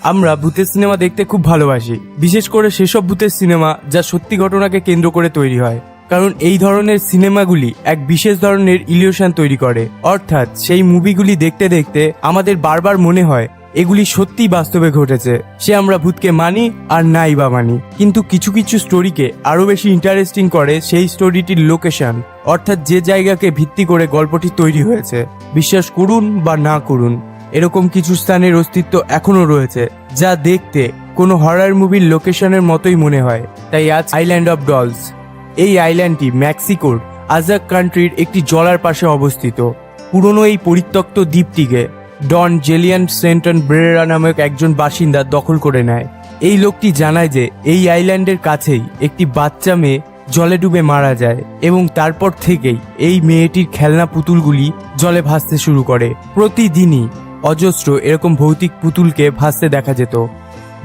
আমরা ভূতের সিনেমা দেখতে খুব ভালোবাসি, বিশেষ করে সেসব ভূতের সিনেমা যা সত্যি ঘটনাকে কেন্দ্র করে তৈরি হয়। কারণ এই ধরনের সিনেমাগুলি এক বিশেষ ধরনের ইলিউশন তৈরি করে, অর্থাৎ সেই মুভিগুলি দেখতে দেখতে আমাদের বারবার মনে হয় এগুলি সত্যিই বাস্তবে ঘটেছে। সে আমরা ভূতকে মানি আর নাই বা মানি, কিন্তু কিছু কিছু স্টোরিকে আরো বেশি ইন্টারেস্টিং করে সেই স্টোরিটির লোকেশন, অর্থাৎ যে জায়গাকে ভিত্তি করে গল্পটি তৈরি হয়েছে। বিশ্বাস করুন বা না করুন, এরকম কিছু স্থানের অস্তিত্ব এখনো রয়েছে যা দেখতে কোনো হরর মুভির লোকেশনের মতোই মনে হয়। তাই আজ আইল্যান্ড অফ ডলস। এই আইল্যান্ডটি মেক্সিকোর আজাক কান্ট্রির একটি জলার পাশে অবস্থিত। পুরনো এই পরিত্যক্ত দ্বীপটিকে ডন জেলিয়ান সেন্টন ব্রেরা নামক একজন বাসিন্দা দখল করে নেয়। এই লোকটি জানায় যে এই আইল্যান্ডের কাছেই একটি বাচ্চা মেয়ে জলে ডুবে মারা যায় এবং তারপর থেকেই এই মেয়েটির খেলনা পুতুলগুলি জলে ভাসতে শুরু করে। প্রতিদিনই অজস্র এরকম ভৌতিক পুতুলকে ভাসতে দেখা যেত।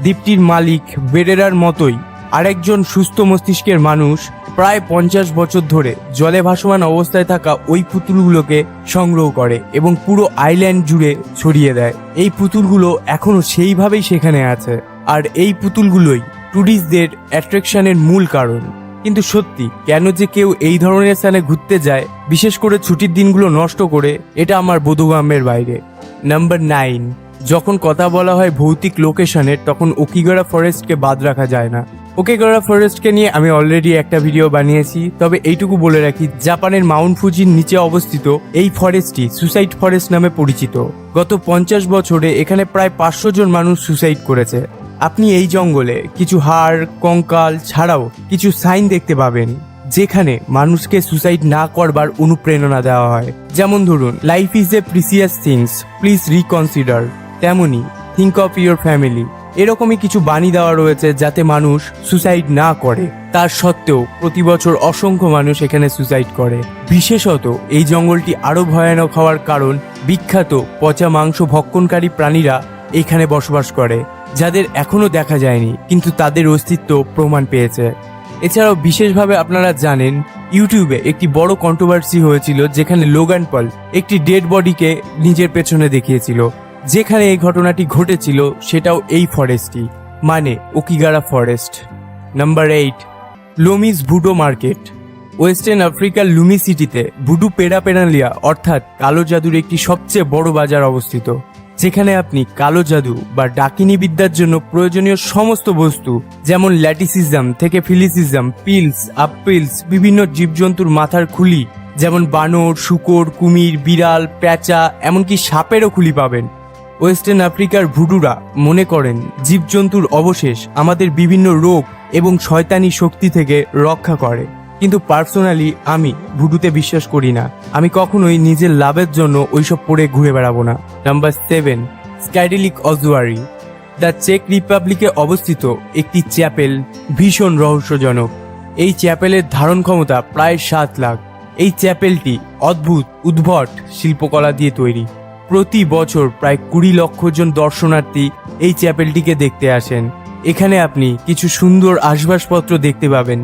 দ্বীপটির মালিক বেরেরার মতোই আরেকজন সুস্থ মস্তিষ্কের মানুষ প্রায় 50 বছর ধরে জলে ভাসমান অবস্থায় থাকা ওই পুতুলগুলোকে সংগ্রহ করে এবং পুরো আইল্যান্ড জুড়ে ছড়িয়ে দেয়। এই পুতুলগুলো এখনো সেইভাবেই সেখানে আছে, আর এই পুতুলগুলোই ট্যুরিস্টদের অ্যাট্রাকশনের মূল কারণ। কিন্তু সত্যি কেন যে কেউ এই ধরনের স্থানে ঘুরতে যায়, বিশেষ করে ছুটির দিনগুলো নষ্ট করে, এটা আমার বোধগম্যের বাইরে। নাম্বার 9, যখন কথা বলা হয় ভৌতিক লোকেশনের, তখন ওকিগারা ফরেস্টকে বাদ রাখা যায় না। ওকিগারা ফরেস্টকে নিয়ে আমি অলরেডি একটা ভিডিও বানিয়েছি, তবে এইটুকু বলে রাখি, জাপানের মাউন্ট ফুজির নিচে অবস্থিত এই ফরেস্টটি সুসাইড ফরেস্ট নামে পরিচিত। গত 50 বছরে এখানে প্রায় 500 জন মানুষ সুসাইড করেছে। আপনি এই জঙ্গলে কিছু হাড়, কঙ্কাল ছাড়াও কিছু সাইন দেখতে পাবেন যেখানে মানুষকে সুসাইড না করবার অনুপ্রেরণা দেওয়া হয়। যেমন ধরুন, life is a precious things, please reconsider. তেমনি থিঙ্ক অফ ইউর ফ্যামিলি। এরকমই কিছু বাণী দেওয়া রয়েছে যাতে মানুষ সুসাইড না করে। তার সত্ত্বেও প্রতি বছর অসংখ্য মানুষ এখানে সুসাইড করে। বিশেষত এই জঙ্গলটি আরো ভয়ানক হওয়ার কারণ বিখ্যাত পচা মাংস ভক্ষণকারী প্রাণীরা এখানে বসবাস করে, যাদের এখনো দেখা যায়নি কিন্তু তাদের অস্তিত্ব প্রমাণ পেয়েছে। এছাড়াও বিশেষভাবে আপনারা জানেন, ইউটিউবে একটি বড় কন্ট্রোভার্সি হয়েছিল যেখানে লোগান পল একটি ডেড বডিকে নিজের পেছনে দেখিয়েছিল। যেখানে এই ঘটনাটি ঘটেছিল সেটাও এই ফরেস্টই, মানে Aokigahara forest. Number 8, Lome's voodoo market. Western আফ্রিকার লুমি সিটিতে ভুডু পেরাপেরালিয়া অর্থাৎ কালো জাদুর একটি সবচেয়ে বড় বাজার অবস্থিত, যেখানে আপনি কালো জাদু বা ডাকিনী বিদ্যার জন্য প্রয়োজনীয় সমস্ত বস্তু, যেমন ল্যাটিসিজম থেকে ফিলিসিজম, পিলস, আপপিলস, বিভিন্ন জীবজন্তুর মাথার খুলি যেমন বানর, শূকর, কুমির, বিড়াল, প্যাঁচা, এমনকি সাপেরও খুলি পাবেন। ওয়েস্টার্ন আফ্রিকার ভুডুরা মনে করেন জীবজন্তুর অবশেষ আমাদের বিভিন্ন রোগ এবং শয়তানি শক্তি থেকে রক্ষা করে, কিন্তু পার্সোনালি আমি ভুডুতে বিশ্বাস করি না। আমি কখনোই নিজের লাভের জন্য ওইসব পড়ে ঘুরে বেড়াবো না। নাম্বার 7, স্কাইডিলিক অজুয়ারি। দ্য চেক রিপাবলিকে অবস্থিত একটি চ্যাপেল ভীষণ রহস্যজনক। এই চ্যাপেলের ধারণ ক্ষমতা প্রায় 7 লাখ। এই চ্যাপেলটি অদ্ভুত উদ্ভট শিল্পকলা দিয়ে তৈরি। প্রতি বছর প্রায় 20 লক্ষ জন দর্শনার্থী এই চ্যাপেলটিকে দেখতে আসেন। এখানে আপনি কিছু সুন্দর আসবাবপত্র দেখতে পাবেন,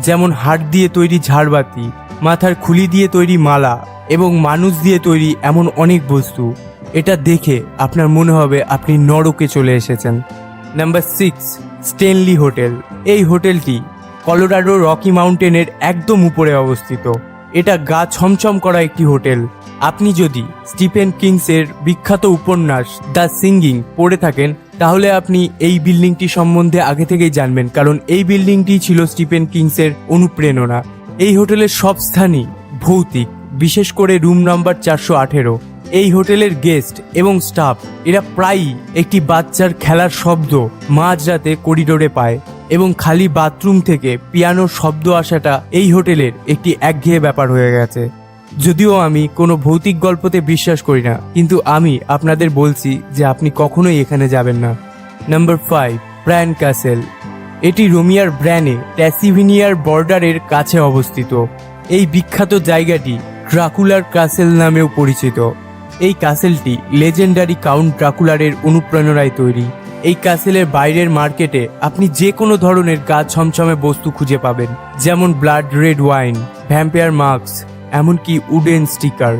যেমন হাড় দিয়ে তৈরি ঝাড়বাতি, মাথার খুলি দিয়ে তৈরি মালা এবং মানুষ দিয়ে তৈরি এমন অনেক বস্তু। এটা দেখে আপনার মনে হবে আপনি নরকে চলে এসেছেন। Number 6, Stanley hotel. এই হোটেলটি কলোরাডো রকি মাউন্টেনের একদম উপরে অবস্থিত। এটা গা ছমছম করা একটি হোটেল। আপনি যদি স্টিফেন কিংসের বিখ্যাত উপন্যাস দ্য সিঙ্গিং পড়ে থাকেন, তাহলে আপনি এই বিল্ডিংটি সম্বন্ধে আগে থেকেই জানবেন, কারণ এই বিল্ডিংটি ছিল স্টিফেন কিংসের অনুপ্রেরণা। এই হোটেলের সব স্থানই ভৌতিক, বিশেষ করে রুম নাম্বার 418। এই হোটেলের গেস্ট এবং স্টাফ এরা প্রায়ই একটি বাচ্চার খেলার শব্দ মাঝরাতে করিডোরে পায়, এবং খালি বাথরুম থেকে পিয়ানোর শব্দ আসাটা এই হোটেলের একটি একঘেয়ে ব্যাপার হয়ে গেছে। যদিও আমি কোনো ভৌতিক গল্পতে বিশ্বাস করি না, কিন্তু আমি আপনাদের বলছি যে আপনি কখনোই এখানে যাবেন না। Number 5, bran castle. এটি রোমিয়ার ব্র্যানে ট্যাসিভিনিয়ার বর্ডারের কাছে অবস্থিত। এই বিখ্যাত জায়গাটি ড্রাকুলার ক্যাসেল নামেও পরিচিত। এই ক্যাসেলটি লেজেন্ডারি কাউন্ট ড্রাকুলারের অনুপ্রেরণায় তৈরি। এই ক্যাসেলের বাইরের মার্কেটে আপনি যে কোনো ধরনের গা ছমছমে বস্তু খুঁজে পাবেন, যেমন blood red wine, vampire mask, এমনকি উডেন স্টিকার।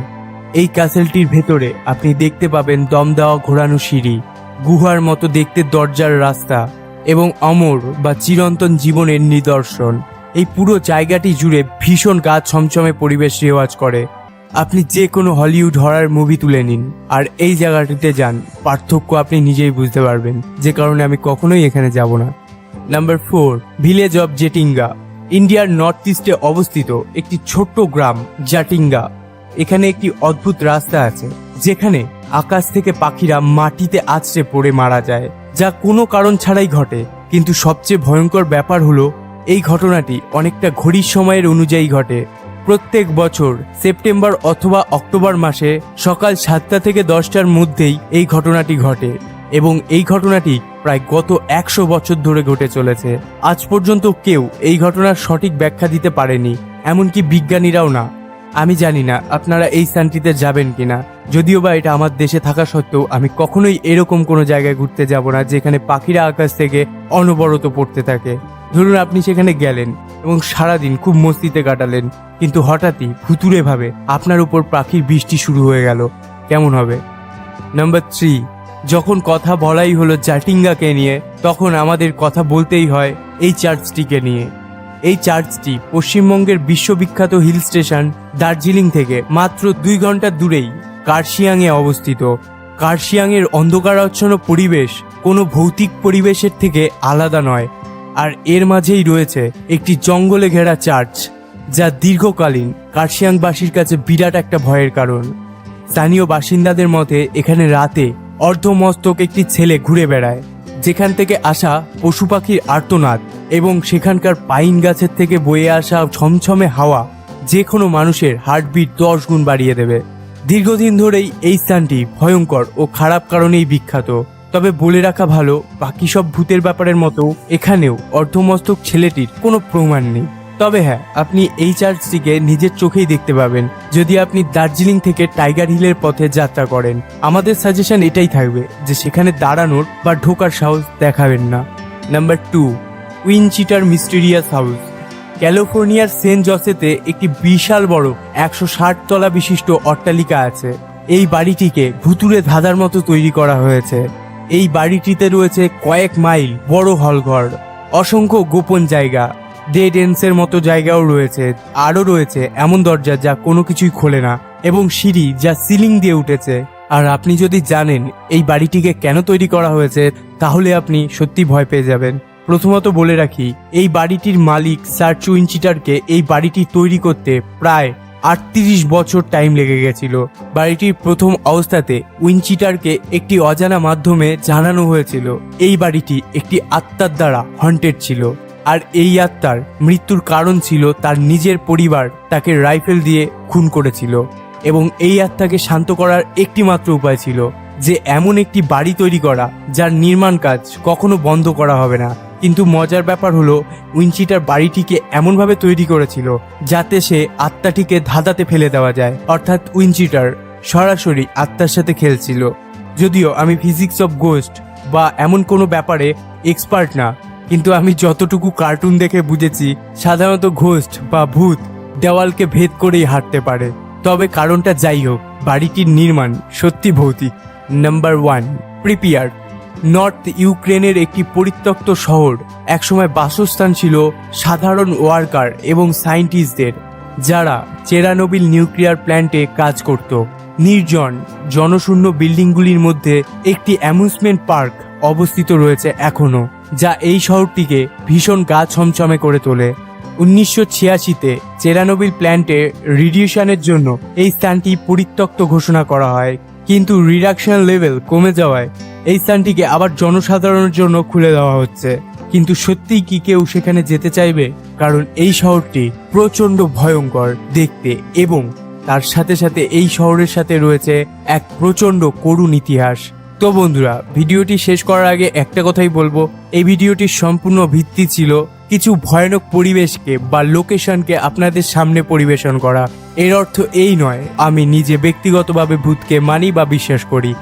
এই ক্যাসেলটির ভেতরে আপনি দেখতে পাবেন দম দেওয়া ঘোরানো সিঁড়ি, গুহার মতো দেখতে দরজার রাস্তা এবং অমর বা চিরন্তন জীবনের নিদর্শন। এই পুরো জায়গাটি জুড়ে ভীষণ গা ছমছমে পরিবেশ রেওয়াজ করে। আপনি যে কোনো হলিউড হরার মুভি তুলে নিন আর এই জায়গাটিতে যান, পার্থক্য আপনি নিজেই বুঝতে পারবেন, যে কারণে আমি কখনোই এখানে যাব না। Number 4, village of Jatinga. ইন্ডিয়ার নর্থ ইস্টে অবস্থিত একটি ছোট্ট গ্রাম জাটিঙ্গা। এখানে একটি অদ্ভুত রাস্তা আছে যেখানে আকাশ থেকে পাখিরা মাটিতে আছড়ে পড়ে মারা যায়, যা কোনো কারণ ছাড়াই ঘটে। কিন্তু সবচেয়ে ভয়ঙ্কর ব্যাপার হলো এই ঘটনাটি অনেকটা ঘড়ির সময়ের অনুযায়ী ঘটে। প্রত্যেক বছর সেপ্টেম্বর অথবা অক্টোবর মাসে সকাল 7টা থেকে 10টার মধ্যেই এই ঘটনাটি ঘটে এবং এই ঘটনাটি প্রায় গত 100 বছর ধরে ঘটে চলেছে। আজ পর্যন্ত কেউ এই ঘটনার সঠিক ব্যাখ্যা দিতে পারেনি, এমনকি বিজ্ঞানীরাও না। আমি জানি না আপনারা এই স্থানটিতে যাবেন কিনা, যদিও বা এটা আমার দেশে থাকা সত্ত্বেও আমি কখনোই এরকম কোনো জায়গায় ঘুরতে যাব না যেখানে পাখিরা আকাশ থেকে অনবরত পড়তে থাকে। ধরুন আপনি সেখানে গেলেন এবং সারাদিন খুব মস্তিতে কাটালেন, কিন্তু হঠাৎই ভুতুড়ে ভাবে আপনার উপর পাখির বৃষ্টি শুরু হয়ে গেল, কেমন হবে? নাম্বার 3, যখন কথা বলাই হলো জাটিঙ্গাকে নিয়ে, তখন আমাদের কথা বলতেই হয় এই চার্চটিকে নিয়ে। এই চার্চটি পশ্চিমবঙ্গের বিশ্ববিখ্যাত হিল স্টেশন দার্জিলিং থেকে মাত্র 2 ঘন্টা দূরেই কার্শিয়াংয়ে অবস্থিত। কার্শিয়াংয়ের অন্ধকারাচ্ছন্ন পরিবেশ কোনো ভৌতিক পরিবেশের থেকে আলাদা নয়, আর এর মাঝেই রয়েছে একটি জঙ্গলে ঘেরা চার্চ, যা দীর্ঘকালীন কার্শিয়াংবাসীর কাছে বিরাট একটা ভয়ের কারণ। স্থানীয় বাসিন্দাদের মতে এখানে রাতে অর্ধমস্তক একটি ছেলে ঘুরে বেড়ায়, যেখান থেকে আসা পশু পাখির আর্তনাদ এবং সেখানকার পাইন গাছের থেকে বয়ে আসা ছমছমে হাওয়া যে কোনো মানুষের হার্টবিট 10 গুণ বাড়িয়ে দেবে। দীর্ঘদিন ধরেই এই স্থানটি ভয়ঙ্কর ও খারাপ কারণেই বিখ্যাত। তবে বলে রাখা ভালো, বাকি সব ভূতের ব্যাপারের মতো এখানেও অর্ধমস্তক ছেলেটির কোনো প্রমাণ নেই। তবে হ্যাঁ, আপনি এই চার্চটিকে নিজের চোখেই দেখতে পাবেন যদি আপনি দার্জিলিং থেকে টাইগার হিলের পথে যাত্রা করেন। আমাদের সাজেশন এটাই থাকবে যে সেখানে দাঁড়ানোর বা ঢোকার সাহস দেখাবেন না। Number 2, Winchester mysterious house. ক্যালিফোর্নিয়ার সেন্ট জোসেফে একটি বিশাল বড় 160 তলা বিশিষ্ট অট্টালিকা আছে। এই বাড়িটিকে ভুতুড়ে ধাঁধার মতো তৈরি করা হয়েছে। এই বাড়িটিতে রয়েছে কয়েক মাইল বড় হলঘর, অসংখ্য গোপন জায়গা, ডেড এন্ডসের মতো জায়গাও রয়েছে। আরও রয়েছে এমন দরজা যা কোনো কিছুই খোলে না এবং সিঁড়ি যা সিলিং দিয়ে উঠেছে। আর আপনি যদি জানেন এই বাড়িটিকে কেন তৈরি করা হয়েছে, তাহলে আপনি সত্যি ভয় পেয়ে যাবেন। প্রথমত বলে রাখি, এই বাড়িটির মালিক স্যার উইনচিটারকে এই বাড়িটি তৈরি করতে প্রায় 38 বছর টাইম লেগে গেছিল। বাড়িটির প্রথম অবস্থাতে উইনচিটারকে একটি অজানা মাধ্যমে জানানো হয়েছিল এই বাড়িটি একটি আত্মার দ্বারা হন্টেড ছিল, আর এই আত্মার মৃত্যুর কারণ ছিল তার নিজের পরিবার তাকে রাইফেল দিয়ে খুন করেছিল এবং এই আত্মাকে শান্ত করার একটি মাত্র উপায় ছিল যে এমন একটি বাড়ি তৈরি করা যার নির্মাণ কাজ কখনো বন্ধ করা হবে না। কিন্তু মজার ব্যাপার হলো উইনচিটার বাড়িটিকে এমনভাবে তৈরি করেছিল যাতে সে আত্মাটিকে ধাঁধাতে ফেলে দেওয়া যায়, অর্থাৎ উইনচিটার সরাসরি আত্মার সাথে খেলছিল। যদিও আমি ফিজিক্স অফ গোস্ট বা এমন কোনো ব্যাপারে এক্সপার্ট না, কিন্তু আমি যতটুকু কার্টুন দেখে বুঝেছি সাধারণত ঘোস্ট বা ভূত দেওয়ালকে ভেদ করেই হাঁটতে পারে। তবে কারণটা যাই হোক, বাড়িটির নির্মাণ সত্যি ভৌতিক। নাম্বার 1, প্রিপিয়ার। নর্থ ইউক্রেনের একটি পরিত্যক্ত শহর একসময় বাসস্থান ছিল সাধারণ ওয়ার্কার এবং সায়েন্টিস্টদের, যারা চেরানোবিল নিউক্লিয়ার প্ল্যান্টে কাজ করত। নির্জন জনশূন্য বিল্ডিংগুলির মধ্যে একটি অ্যামিউজমেন্ট পার্ক অবস্থিত রয়েছে এখনো, যা এই শহরটিকে ভীষণ গা ছমছমে করে তোলে। 1986-তে চেরানোবিল প্ল্যান্টে রেডিয়েশনের জন্য এই স্থানটি পরিত্যক্ত ঘোষণা করা হয়, কিন্তু রিডাকশন লেভেল কমে যাওয়ায় এই স্থানটিকে আবার জনসাধারণের জন্য খুলে দেওয়া হচ্ছে। কিন্তু সত্যিই কি কেউ সেখানে যেতে চাইবে? কারণ এই শহরটি প্রচণ্ড ভয়ঙ্কর দেখতে এবং তার সাথে সাথে এই শহরের সাথে রয়েছে এক প্রচণ্ড করুণ ইতিহাস। তো বন্ধুরা, ভিডিওটি শেষ করার আগে একটা কথাই বলবো, এই ভিডিওটির সম্পূর্ণ ভিত্তি ছিল কিছু ভয়ানক পরিবেশকে বা লোকেশনকে আপনাদের সামনে পরিবেশন করা। এর অর্থ এই নয় আমি নিজে ব্যক্তিগতভাবে ভূতকে মানি বা বিশ্বাস করি।